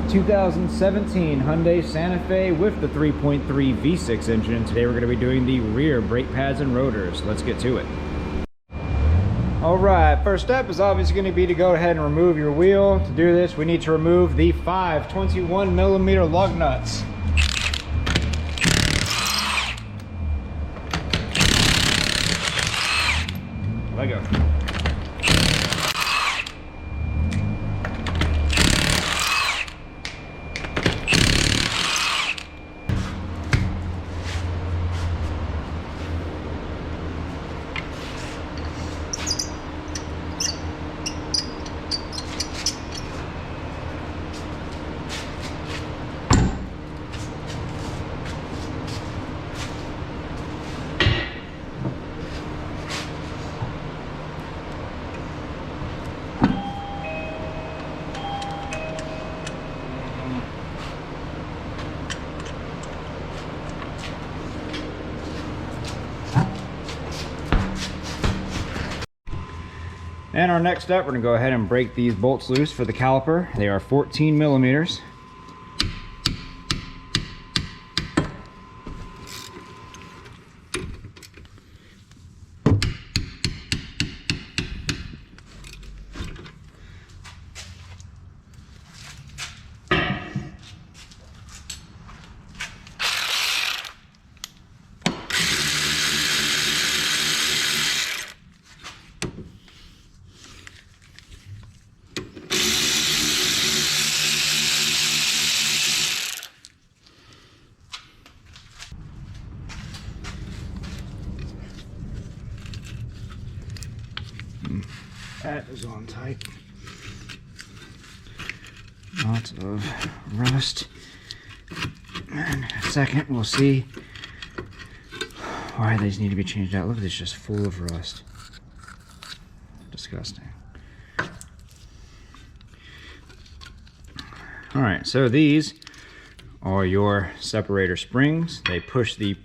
2017 Hyundai Santa Fe with the 3.3 V6 engine. Today we're going to be doing the rear brake pads and rotors. Let's get to it. Alright, first step is obviously going to be to go ahead and remove your wheel. To do this, we need to remove the 5 21mm lug nuts. Let go. And our next step, we're going to go ahead and break these bolts loose for the caliper. They are 14mm. That is on tight. Lots of rust. And in a second, we'll see why these need to be changed out. Look at this, just full of rust. Disgusting. Alright, so these are your separator springs. They push the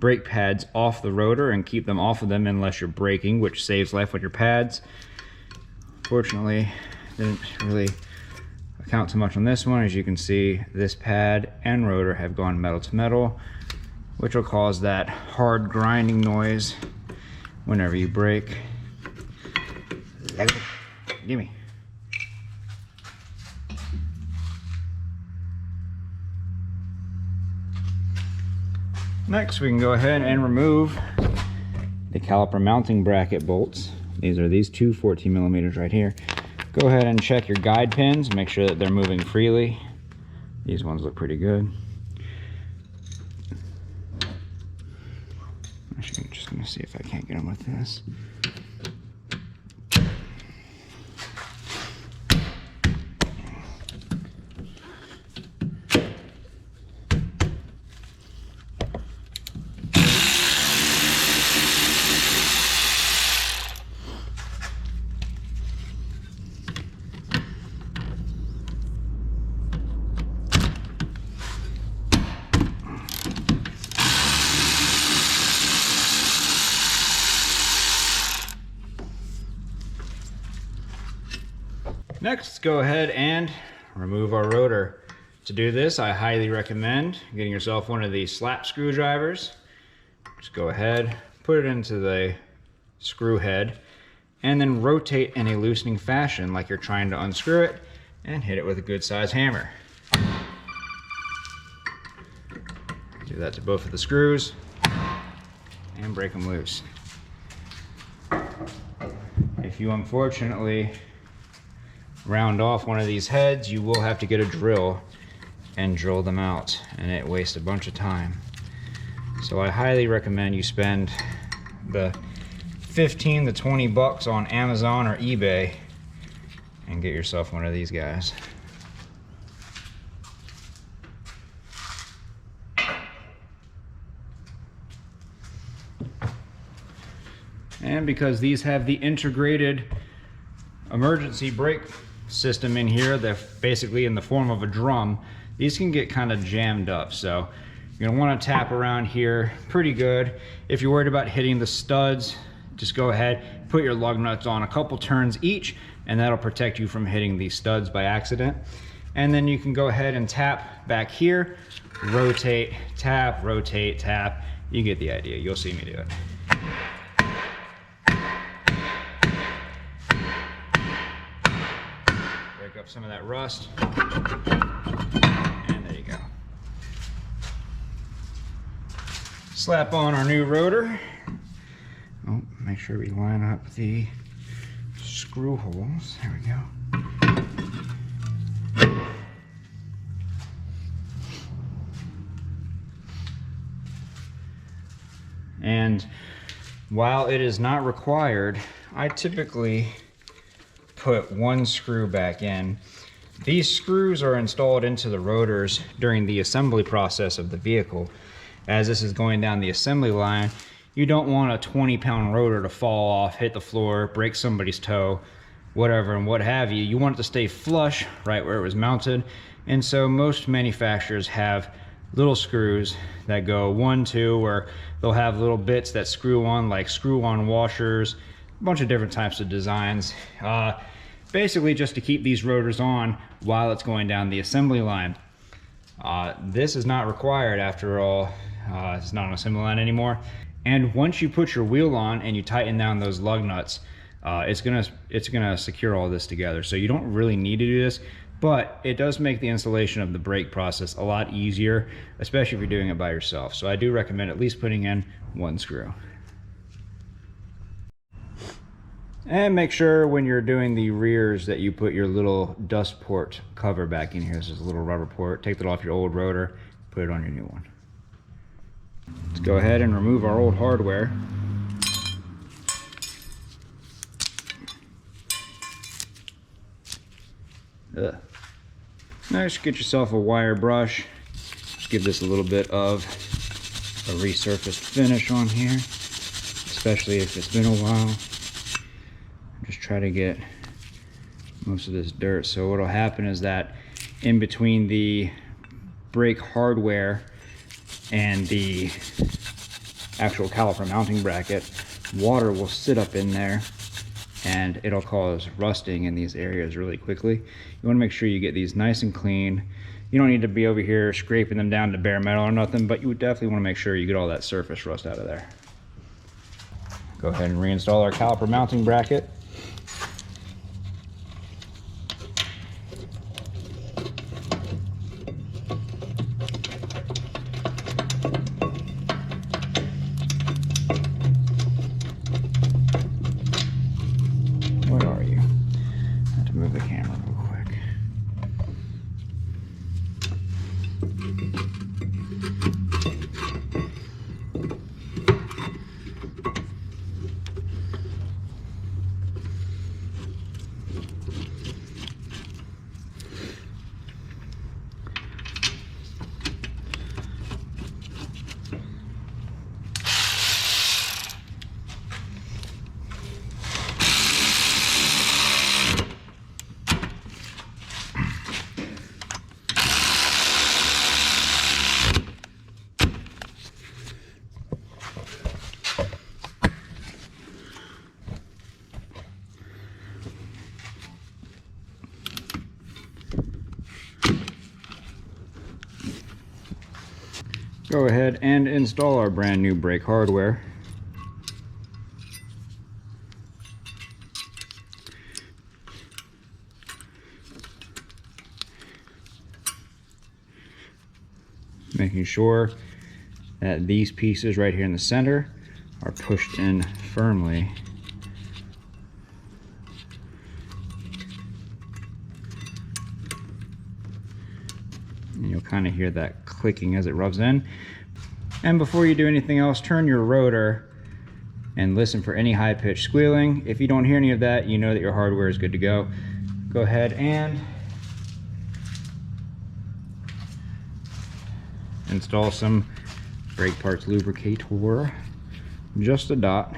brake pads off the rotor and keep them off of them unless you're braking, which saves life on your pads. Fortunately, didn't really account too much on this one. As you can see, this pad and rotor have gone metal to metal, which will cause that hard grinding noise whenever you brake. Gimme. Next, we can go ahead and remove the caliper mounting bracket bolts. These are these two 14mm right here. Go ahead and check your guide pins, make sure that they're moving freely. These ones look pretty good. Actually, I'm just gonna see if I can't get them with this. Next, let's go ahead and remove our rotor. To do this, I highly recommend getting yourself one of these slap screwdrivers. Just go ahead, put it into the screw head, and then rotate in a loosening fashion like you're trying to unscrew it, and hit it with a good size hammer. Do that to both of the screws, and break them loose. If you unfortunately round off one of these heads, you will have to get a drill and drill them out, and it wastes a bunch of time. So I highly recommend you spend the 15 to 20 bucks on Amazon or eBay and get yourself one of these guys. And because these have the integrated emergency brake system in here, they're basically in the form of a drum, these can get kind of jammed up. So you're gonna want to tap around here pretty good. If you're worried about hitting the studs, just go ahead, put your lug nuts on a couple turns each, and that'll protect you from hitting these studs by accident. And then you can go ahead and tap back here, rotate, tap, you get the idea, you'll see me do it. Break up some of that rust, and there you go. Slap on our new rotor. Oh, make sure we line up the screw holes. There we go. And while it is not required, I typically put one screw back in. These screws are installed into the rotors during the assembly process of the vehicle. As this is going down the assembly line, you don't want a 20-pound rotor to fall off, hit the floor, break somebody's toe, whatever and what have you. You want it to stay flush right where it was mounted. And so most manufacturers have little screws that go 1, 2, or they'll have little bits that screw on, like screw-on washers, a bunch of different types of designs. Basically just to keep these rotors on while it's going down the assembly line. This is not required after all. It's not an assembly line anymore. And once you put your wheel on and you tighten down those lug nuts, it's gonna secure all this together. So you don't really need to do this, but it does make the installation of the brake process a lot easier, especially if you're doing it by yourself. So I do recommend at least putting in one screw. And make sure when you're doing the rears that you put your little dust port cover back in here. This is a little rubber port. Take that off your old rotor, put it on your new one. Let's go ahead and remove our old hardware. Next, get yourself a wire brush. Just give this a little bit of a resurfaced finish on here, especially if it's been a while. Just try to get most of this dirt. So what'll happen is that in between the brake hardware and the actual caliper mounting bracket, water will sit up in there and it'll cause rusting in these areas really quickly. You want to make sure you get these nice and clean. You don't need to be over here scraping them down to bare metal or nothing, but you would definitely want to make sure you get all that surface rust out of there. Go ahead and reinstall our caliper mounting bracket. Where are you? I have to move the camera real quick. Go ahead and install our brand new brake hardware. Making sure that these pieces right here in the center are pushed in firmly. And you'll kind of hear that clicking as it rubs in. And before you do anything else, turn your rotor and listen for any high-pitched squealing. If you don't hear any of that, you know that your hardware is good to go. Go ahead and install some brake parts lubricator, just a dot,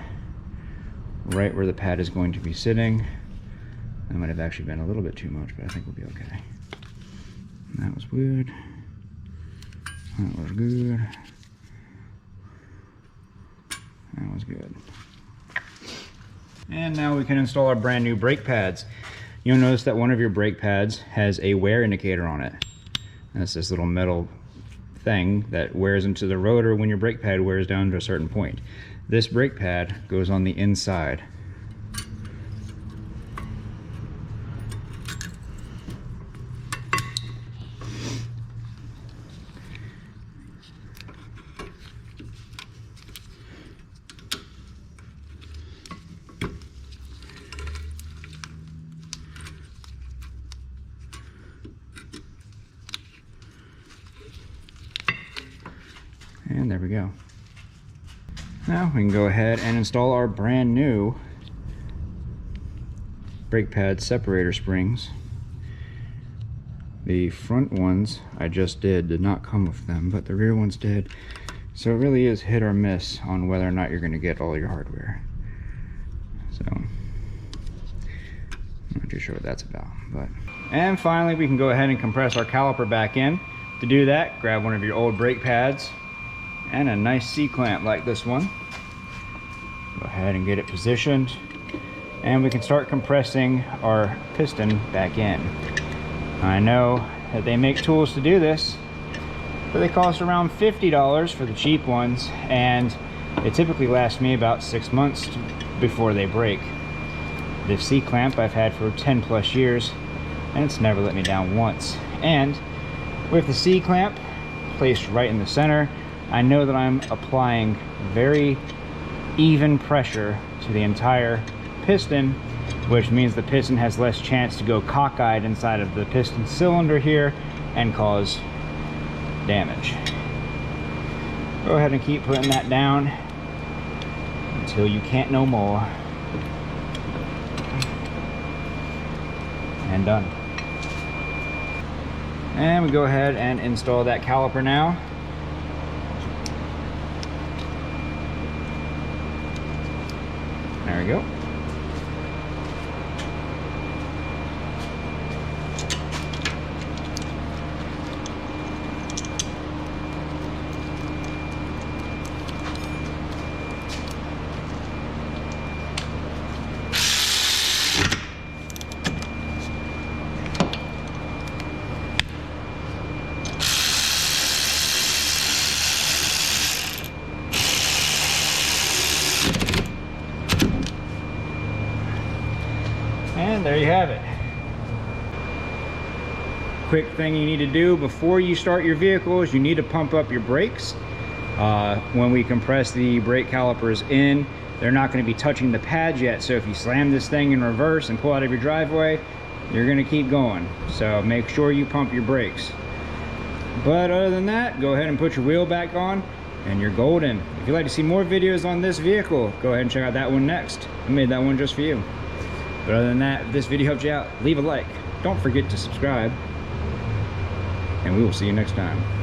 right where the pad is going to be sitting. That might have actually been a little bit too much, but I think we'll be okay. That was good. That was good. That was good. And now we can install our brand new brake pads. you'll notice that one of your brake pads has a wear indicator on it. And it's this little metal thing that wears into the rotor when your brake pad wears down to a certain point. This brake pad goes on the inside. And there we go. Now we can go ahead and install our brand new brake pad separator springs. The front ones I just did not come with them, but the rear ones did. So it really is hit or miss on whether or not you're going to get all your hardware. So I'm not too sure what that's about. And finally, we can go ahead and compress our caliper back in. To do that, grab one of your old brake pads and a nice C-clamp like this one. Go ahead and get it positioned, and we can start compressing our piston back in. I know that they make tools to do this, but they cost around $50 for the cheap ones, and they typically last me about 6 months before they break. This C-clamp I've had for 10 plus years, and it's never let me down once. And with the C-clamp placed right in the center, I know that I'm applying very even pressure to the entire piston, which means the piston has less chance to go cockeyed inside of the piston cylinder here and cause damage. Go ahead and keep putting that down until you can't no more. And done. And we go ahead and install that caliper now. There we go. And there you have it. Quick thing you need to do before you start your vehicle is you need to pump up your brakes. When we compress the brake calipers in, they're not going to be touching the pads yet, so if you slam this thing in reverse and pull out of your driveway, you're going to keep going. So make sure you pump your brakes. But other than that, go ahead and put your wheel back on and you're golden. If you'd like to see more videos on this vehicle, go ahead and check out that one next. I made that one just for you. But other than that, if this video helped you out, leave a like. Don't forget to subscribe, and we will see you next time.